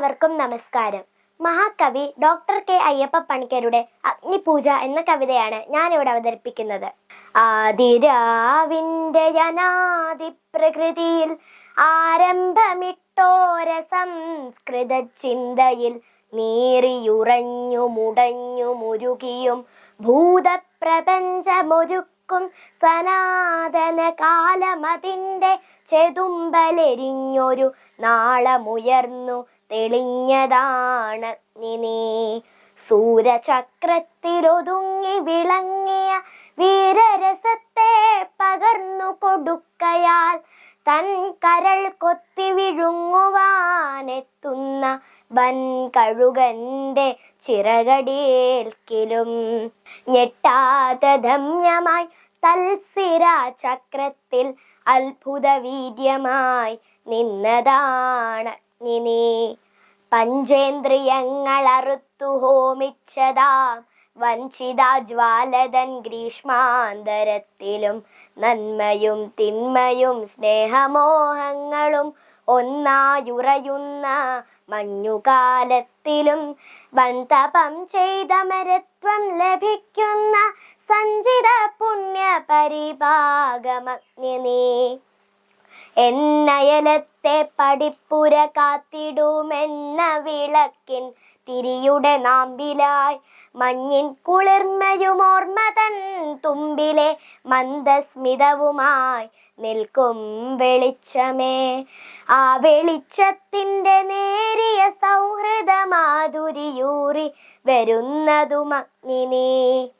എല്ലാവർക്കും നമസ്കാരം. മഹാകവി ഡോക്ടർ കെ അയ്യപ്പ പണിക്കരുടെ അഗ്നിപൂജ എന്ന കവിതയാണ് ഞാനിവിടെ അവതരിപ്പിക്കുന്നത്. ആദിരാവിന്റെ അനാദി പ്രകൃതിയിൽ ആരംഭമിട്ടോര സംസ്കൃത ചിന്തയിൽ നീറിയുറഞ്ഞു മുടഞ്ഞു മുരുകിയും ഭൂതപ്രപഞ്ചമൊരുക്കും സനാതന കാലമതിന്റെ ചെതുമ്പലെരിഞ്ഞൊരു നാളമുയർന്നു തെളിഞ്ഞതാണഗ്നി. സൂര്യചക്രത്തിലൊതുങ്ങി വിളങ്ങിയ വീരരസത്തെ പകർന്നു കൊടുക്കയാൽ തൻ കരൾ കൊത്തി വിഴുങ്ങുവാനെത്തുന്ന വൻ കഴുകന്റെ ചിറകടിയേൽക്കിലും ഞെട്ടാതെ ധമ്യമായി തൽസിരാചക്രത്തിൽ അത്ഭുത വീര്യമായി നിന്നതാണഗ്നി. പഞ്ചേന്ദ്രിയങ്ങൾ അറുത്തു ഹോമിച്ചതാം വഞ്ചിതാജ്വാലതൻ ഗ്രീഷ്മാന്തരത്തിലും നന്മയും തിന്മയും സ്നേഹമോഹങ്ങളും ഒന്നായുറയുന്ന മഞ്ഞുകാലത്തിലും വൻതപം ചെയ്ത മരത്വം ലഭിക്കുന്ന സഞ്ചിത പുണ്യ പരിഭാഗമഗ്നി. എന്നയലത്തെ പടിപ്പുര കാത്തിടുമെന്ന വിളക്കിൻ തിരിയുടെ നാമ്പിലായി മഞ്ഞിൻ കുളിർമയുമോർമ്മതൻ തുമ്പിലെ മന്ദസ്മിതവുമായി നിൽക്കും വെളിച്ചമേ. ആ വെളിച്ചത്തിന്റെ നേരിയ സൗഹൃദ മാധുരിയൂറി വരുന്നതുമഗ്നി.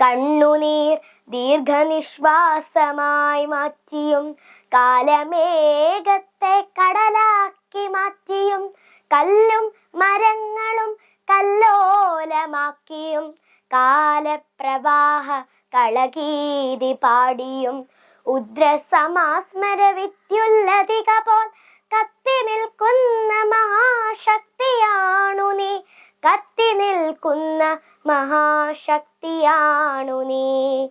കണ്ണുനീർ ദീർഘനിശ്വാസമായി മാറ്റിയും കാലമേഘത്തെ കടലാക്കി മാറ്റിയും കല്ലും മരങ്ങളും കല്ലോലമാക്കിയും കാലപ്രവാഹ കളഗീതി പാടിയും ഉദ്രസമാസ്മര വിദ്യുല്ലതിക പോൽ കത്തി നിൽക്കുന്ന മഹാശക്തിയാണു നീ. കത്തി നിൽക്കുന്ന മഹാശക്തിയാണു നീ.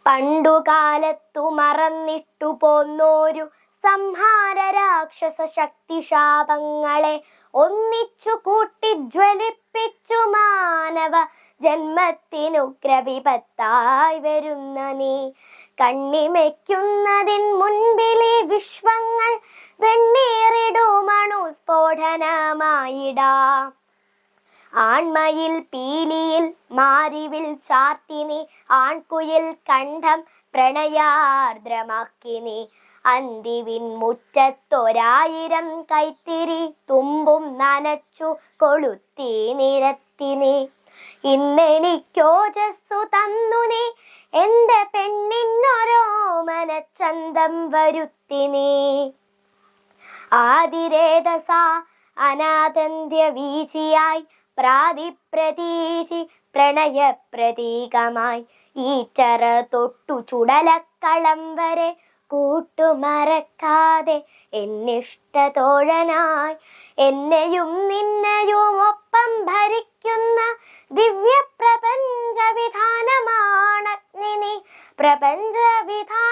പണ്ടുകാലത്തു മറന്നിട്ടു പോന്നോരു സംഹാര രാക്ഷസ ശക്തിശാപങ്ങളെ ഒന്നിച്ചു കൂട്ടി ജ്വലിപ്പിച്ചു മാനവ ജന്മത്തിനുഗ്രവിപത്തായി വരുന്ന നീ. കണ്ണിമയ്ക്കുന്നതിൻ മുൻപിലെ വിശ്വങ്ങൾ വെണ്ണീറിടുമണു സ്ഫോടനമായിടാം. ആൺമയിൽ പീലിയിൽ മാരിവിൽ ചാർത്തിനി ആൺകുയിൽ കണ്ഠം പ്രണയാർദ്രമാക്കിനി. അന്തിവിൻ മുറ്റത്തൊരായിരം കൈത്തിരി തുമ്പും നനച്ചു കൊളുത്തി നിരത്തിനി. ഇന്നെനിക്കോജസ്സു തന്നു നീ എന്റെ പെണ്ണിനൊരോമനച്ചന്തം വരുത്തിനി. ആദിരേതസാ അനാദന്ത്യ വീചിയായി പ്രാതിപ്രതീചി പ്രണയ പ്രതീകമായി ഈച്ചറ തൊട്ടു ചുടലക്കളം വരെ കൂട്ടുമറക്കാതെ എന്നിഷ്ടതോഴനായി എന്നെയും നിന്നെയും ഒപ്പം ഭരിക്കുന്ന ദിവ്യ പ്രപഞ്ച വിധാനമാണഗ്നി. പ്രപഞ്ച വിധാന